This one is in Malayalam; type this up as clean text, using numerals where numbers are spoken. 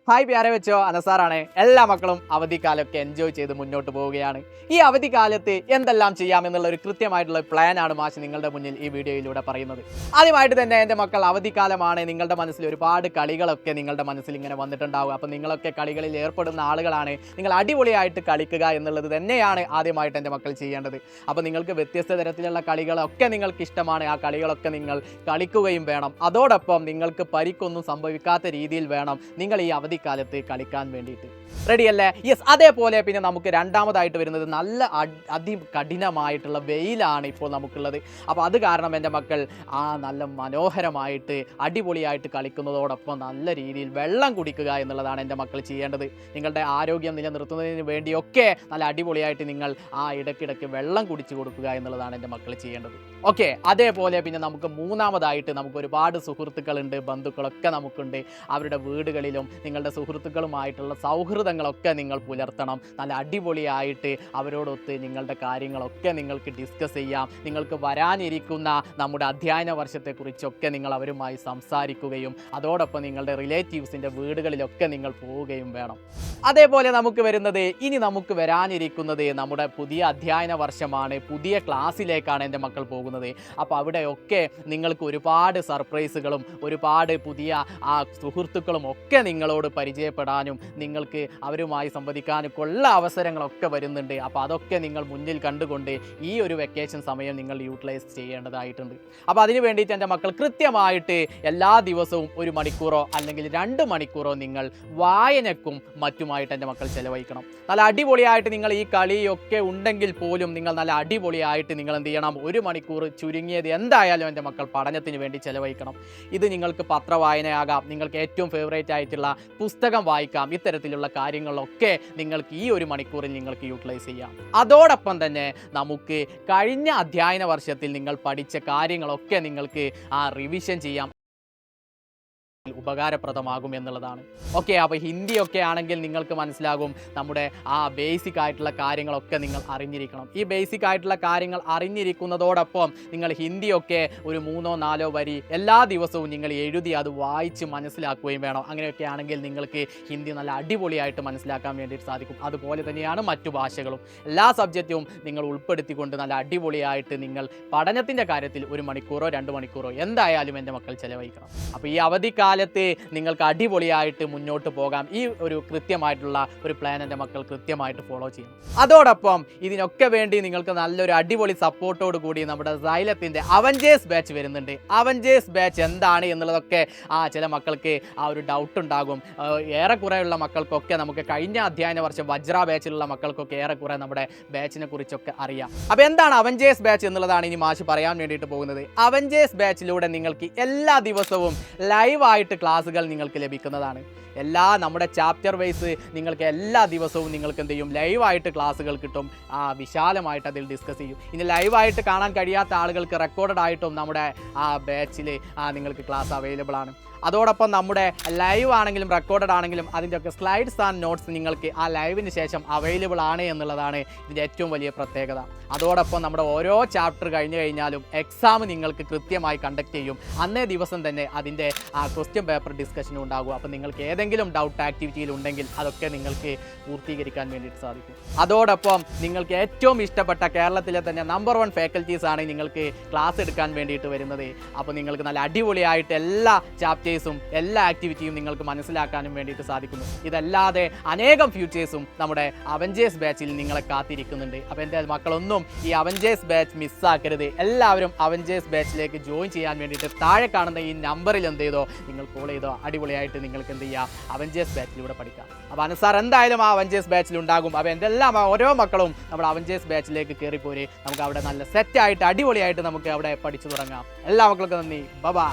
ഹായ് പ്യാരെ വെച്ചോ, അനസാറാണ്. എല്ലാ മക്കളും അവധിക്കാലമൊക്കെ എൻജോയ് ചെയ്ത് മുന്നോട്ട് പോവുകയാണ്. ഈ അവധിക്കാലത്ത് എന്തെല്ലാം ചെയ്യാമെന്നുള്ള ഒരു കൃത്യമായിട്ടുള്ള പ്ലാനാണ് മാഷ് നിങ്ങളുടെ മുന്നിൽ ഈ വീഡിയോയിലൂടെ പറയുന്നത്. ആദ്യമായിട്ട് തന്നെ എൻ്റെ മക്കൾ, അവധിക്കാലമാണ്. നിങ്ങളുടെ മനസ്സിൽ ഒരുപാട് കളികളൊക്കെ നിങ്ങളുടെ മനസ്സിൽ ഇങ്ങനെ വന്നിട്ടുണ്ടാവുക. അപ്പോൾ നിങ്ങളൊക്കെ കളികളിൽ ഏർപ്പെടുന്ന ആളുകളാണ്. നിങ്ങൾ അടിപൊളിയായിട്ട് കളിക്കുക എന്നുള്ളത് തന്നെയാണ് ആദ്യമായിട്ട് എൻ്റെ മക്കൾ ചെയ്യേണ്ടത്. അപ്പോൾ നിങ്ങൾക്ക് വ്യത്യസ്ത തരത്തിലുള്ള കളികളൊക്കെ നിങ്ങൾക്ക് ഇഷ്ടമാണ്. ആ കളികളൊക്കെ നിങ്ങൾ കളിക്കുകയും വേണം. അതോടൊപ്പം നിങ്ങൾക്ക് പരിക്കൊന്നും സംഭവിക്കാത്ത രീതിയിൽ വേണം നിങ്ങൾ ഈ അവധിക്കാലത്ത് കളിക്കാൻ വേണ്ടിയിട്ട്. റെഡിയല്ലേ? യെസ്. അതേപോലെ പിന്നെ നമുക്ക് രണ്ടാമതായിട്ട് വരുന്നത് നല്ല അതികഠിനമായിട്ടുള്ള വെയിലാണ് ഇപ്പോൾ നമുക്കുള്ളത്. അപ്പോൾ അത് കാരണം എൻ്റെ മക്കൾ നല്ല മനോഹരമായിട്ട് അടിപൊളിയായിട്ട് കളിക്കുന്നതോടൊപ്പം നല്ല രീതിയിൽ വെള്ളം കുടിക്കുക എന്നുള്ളതാണ് എൻ്റെ മക്കൾ ചെയ്യേണ്ടത്. നിങ്ങളുടെ ആരോഗ്യം നിലനിർത്തുന്നതിന് വേണ്ടിയൊക്കെ നല്ല അടിപൊളിയായിട്ട് നിങ്ങൾ ഇടയ്ക്കിടയ്ക്ക് വെള്ളം കുടിച്ചു കൊടുക്കുക എന്നുള്ളതാണ് എൻ്റെ മക്കൾ ചെയ്യേണ്ടത്. ഓക്കെ. അതേപോലെ പിന്നെ നമുക്ക് മൂന്നാമതായിട്ട് നമുക്ക് ഒരുപാട് സുഹൃത്തുക്കളുണ്ട്, ബന്ധുക്കളൊക്കെ നമുക്കുണ്ട്. അവരുടെ വീടുകളിലും നിങ്ങളുടെ സുഹൃത്തുക്കളുമായിട്ടുള്ള സൗഹൃദങ്ങളൊക്കെ നിങ്ങൾ പുലർത്തണം. നല്ല അടിപൊളിയായിട്ട് അവരോടൊത്ത് നിങ്ങളുടെ കാര്യങ്ങളൊക്കെ നിങ്ങൾക്ക് ഡിസ്കസ് ചെയ്യാം. നിങ്ങൾക്ക് വരാനിരിക്കുന്ന നമ്മുടെ അധ്യയന വർഷത്തെക്കുറിച്ചൊക്കെ നിങ്ങൾ അവരുമായി സംസാരിക്കുകയും അതോടൊപ്പം നിങ്ങളുടെ റിലേറ്റീവ്സിൻ്റെ വീടുകളിലൊക്കെ നിങ്ങൾ പോവുകയും വേണം. അതേപോലെ നമുക്ക് വരാനിരിക്കുന്നത് നമ്മുടെ പുതിയ അധ്യയന വർഷമാണ്. പുതിയ ക്ലാസ്സിലേക്കാണ് എൻ്റെ മക്കൾ പോകുന്നത്. അപ്പോൾ അവിടെയൊക്കെ നിങ്ങൾക്ക് ഒരുപാട് സർപ്രൈസുകളും ഒരുപാട് പുതിയ സുഹൃത്തുക്കളും ഒക്കെ നിങ്ങളോട് പരിചയപ്പെടാനും നിങ്ങൾക്ക് അവരുമായി സംവദിക്കാനൊക്കെ ഉള്ള അവസരങ്ങളൊക്കെ വരുന്നുണ്ട്. അപ്പോൾ അതൊക്കെ നിങ്ങൾ മുന്നിൽ കണ്ടുകൊണ്ട് ഈ ഒരു വെക്കേഷൻ സമയം നിങ്ങൾ യൂട്ടിലൈസ് ചെയ്യേണ്ടതായിട്ടുണ്ട്. അപ്പോൾ അതിന് വേണ്ടിയിട്ട് എൻ്റെ മക്കൾ കൃത്യമായിട്ട് എല്ലാ ദിവസവും 1 മണിക്കൂറോ അല്ലെങ്കിൽ 2 മണിക്കൂറോ നിങ്ങൾ വായനക്കും മറ്റുമായിട്ട് എൻ്റെ മക്കൾ ചെലവഴിക്കണം. നല്ല അടിപൊളിയായിട്ട് നിങ്ങൾ ഈ കളിയൊക്കെ ഉണ്ടെങ്കിൽ പോലും നിങ്ങൾ നല്ല അടിപൊളിയായിട്ട് നിങ്ങൾ എന്ത് ചെയ്യണം, 1 മണിക്കൂർ ചുരുങ്ങിയത് എന്തായാലും എൻ്റെ മക്കൾ പഠനത്തിന് വേണ്ടി ചെലവഴിക്കണം. ഇത് നിങ്ങൾക്ക് പത്രവായനയാകാം, നിങ്ങൾക്ക് ഏറ്റവും ഫേവറേറ്റ് ആയിട്ടുള്ള പുസ്തകം വായിക്കാം. ഇത്തരത്തിലുള്ള കാര്യങ്ങളൊക്കെ നിങ്ങൾക്ക് ഈ 1 മണിക്കൂറിൽ നിങ്ങൾക്ക് യൂട്ടിലൈസ് ചെയ്യാം. അതോടൊപ്പം തന്നെ നമുക്ക് കഴിഞ്ഞ അധ്യയന വർഷത്തിൽ നിങ്ങൾ പഠിച്ച കാര്യങ്ങളൊക്കെ നിങ്ങൾക്ക് റിവിഷൻ ചെയ്യാം, ഉപകാരപ്രദമാകും എന്നുള്ളതാണ്. ഓക്കെ. അപ്പോൾ ഹിന്ദിയൊക്കെ ആണെങ്കിൽ നിങ്ങൾക്ക് മനസ്സിലാകും, നമ്മുടെ ബേസിക് ആയിട്ടുള്ള കാര്യങ്ങളൊക്കെ നിങ്ങൾ അറിഞ്ഞിരിക്കണം. ഈ ബേസിക് ആയിട്ടുള്ള കാര്യങ്ങൾ അറിഞ്ഞിരിക്കുന്നതോടൊപ്പം നിങ്ങൾ ഹിന്ദിയൊക്കെ ഒരു 3-4 വരി എല്ലാ ദിവസവും നിങ്ങൾ എഴുതി അത് വായിച്ച് മനസ്സിലാക്കുകയും വേണം. അങ്ങനെയൊക്കെ ആണെങ്കിൽ നിങ്ങൾക്ക് ഹിന്ദി നല്ല അടിപൊളിയായിട്ട് മനസ്സിലാക്കാൻ വേണ്ടിയിട്ട് സാധിക്കും. അതുപോലെ തന്നെയാണ് മറ്റു ഭാഷകളും. എല്ലാ സബ്ജക്റ്റും നിങ്ങൾ ഉൾപ്പെടുത്തിക്കൊണ്ട് നല്ല അടിപൊളിയായിട്ട് നിങ്ങൾ പഠനത്തിൻ്റെ കാര്യത്തിൽ 1 മണിക്കൂറോ 2 മണിക്കൂറോ എന്തായാലും എൻ്റെ മക്കൾ ചെലവഴിക്കണം. അപ്പോൾ ഈ അവധിക്കാലത്ത് നിങ്ങൾക്ക് അടിപൊളിയായിട്ട് മുന്നോട്ട് പോകാം. ഈ ഒരു കൃത്യമായിട്ടുള്ള ഒരു പ്ലാൻ എൻ്റെ മക്കൾ കൃത്യമായിട്ട് ഫോളോ ചെയ്യണം. അതോടൊപ്പം ഇതിനൊക്കെ വേണ്ടി നിങ്ങൾക്ക് നല്ലൊരു അടിപൊളി സപ്പോർട്ടോട് കൂടി നമ്മുടെ സൈലത്തിൻ്റെ അവഞ്ചേഴ്സ് ബാച്ച് വരുന്നുണ്ട്. അവഞ്ചേഴ്സ് ബാച്ച് എന്താണ് എന്നുള്ളതൊക്കെ ചില മക്കൾക്ക് ഒരു ഡൗട്ട് ഉണ്ടാകും. ഏറെക്കുറെയുള്ള മക്കൾക്കൊക്കെ നമുക്ക് കഴിഞ്ഞ അധ്യയന വർഷം വജ്ര ബാച്ചിലുള്ള മക്കൾക്കൊക്കെ ഏറെക്കുറെ നമ്മുടെ ബാച്ചിനെ കുറിച്ചൊക്കെ അറിയാം. അപ്പോൾ എന്താണ് അവഞ്ചേഴ്സ് ബാച്ച് എന്നുള്ളതാണ് ഇനി മാഷ് പറയാൻ വേണ്ടിയിട്ട് പോകുന്നത്. അവഞ്ചേഴ്സ് ബാച്ചിലൂടെ നിങ്ങൾക്ക് എല്ലാ ദിവസവും ലൈവായിട്ട് ക്ലാസ്സുകൾ നിങ്ങൾക്ക് ലഭിക്കുന്നതാണ്. നമ്മുടെ ചാപ്റ്റർ വൈസ് നിങ്ങൾക്ക് എല്ലാ ദിവസവും നിങ്ങൾക്ക് എന്ത് ചെയ്യും, ലൈവായിട്ട് ക്ലാസ്സുകൾ കിട്ടും. വിശാലമായിട്ട് അതിൽ ഡിസ്കസ് ചെയ്യും. ഇനി ലൈവായിട്ട് കാണാൻ കഴിയാത്ത ആളുകൾക്ക് റെക്കോർഡഡ് ആയിട്ടും നമ്മുടെ ബാച്ചിൽ നിങ്ങൾക്ക് ക്ലാസ് അവൈലബിൾ ആണ്. അതോടൊപ്പം നമ്മുടെ ലൈവ് ആണെങ്കിലും റെക്കോർഡഡ് ആണെങ്കിലും അതിൻ്റെയൊക്കെ സ്ലൈഡ്സ് ആൻഡ് നോട്ട്സ് നിങ്ങൾക്ക് ലൈവിന് ശേഷം അവൈലബിൾ ആണ് എന്നുള്ളതാണ് ഇതിൻ്റെ ഏറ്റവും വലിയ പ്രത്യേകത. അതോടൊപ്പം നമ്മുടെ ഓരോ ചാപ്റ്റർ കഴിഞ്ഞു കഴിഞ്ഞാലും എക്സാം നിങ്ങൾക്ക് കൃത്യമായി കണ്ടക്ട് ചെയ്യും. അന്നേ ദിവസം തന്നെ അതിൻ്റെ ക്വസ്റ്റ്യൻ പേപ്പർ ഡിസ്കഷനും ഉണ്ടാകും. അപ്പോൾ നിങ്ങൾക്ക് ഏതെങ്കിലും ഡൗട്ട് ആക്ടിവിറ്റിയിൽ ഉണ്ടെങ്കിൽ അതൊക്കെ നിങ്ങൾക്ക് പൂർത്തീകരിക്കാൻ വേണ്ടിയിട്ട് സാധിക്കും. അതോടൊപ്പം നിങ്ങൾക്ക് ഏറ്റവും ഇഷ്ടപ്പെട്ട കേരളത്തിലെ തന്നെ നമ്പർ 1 ഫാക്കൽറ്റീസ് ആണ് നിങ്ങൾക്ക് ക്ലാസ് എടുക്കാൻ വേണ്ടിയിട്ട് വരുന്നത്. അപ്പോൾ നിങ്ങൾക്ക് നല്ല അടിപൊളിയായിട്ട് എല്ലാ ചാപ്റ്റേഴ്സും എല്ലാ ആക്ടിവിറ്റിയും നിങ്ങൾക്ക് മനസ്സിലാക്കാനും വേണ്ടിയിട്ട് സാധിക്കുന്നു. ഇതല്ലാതെ അനേകം ഫ്യൂച്ചേഴ്സും നമ്മുടെ അവഞ്ചേഴ്സ് ബാച്ചിൽ നിങ്ങളെ കാത്തിരിക്കുന്നുണ്ട്. അപ്പോൾ എൻ്റെ മക്കളൊന്നും ഈ അവഞ്ചേഴ്സ് ബാച്ച് മിസ്സാക്കരുത്. എല്ലാവരും അവഞ്ചേഴ്സ് ബാച്ചിലേക്ക് ജോയിൻ ചെയ്യാൻ വേണ്ടിയിട്ട് താഴെ കാണുന്ന ഈ നമ്പറിൽ എന്ത് ചെയ്തോ, നിങ്ങൾ കോൾ ചെയ്തോ, അടിപൊളിയായിട്ട് നിങ്ങൾക്ക് എന്ത് ചെയ്യാം, അവഞ്ചേഴ്സ് ബാച്ചിലൂടെ പഠിക്കാം. അപ്പോൾ അനസാർ എന്തായാലും അവഞ്ചേഴ്സ് ബാച്ചിൽ ഉണ്ടാകും. അപ്പോൾ എൻ്റെ ഓരോ മക്കളും നമ്മുടെ അവഞ്ചേഴ്സ് ബാച്ചിലേക്ക് കയറിപ്പോര്. നമുക്ക് അവിടെ നല്ല സെറ്റായിട്ട് അടിപൊളിയായിട്ട് നമുക്ക് അവിടെ പഠിച്ചു തുടങ്ങാം. എല്ലാ മക്കൾക്കും നന്ദി. ബൈ.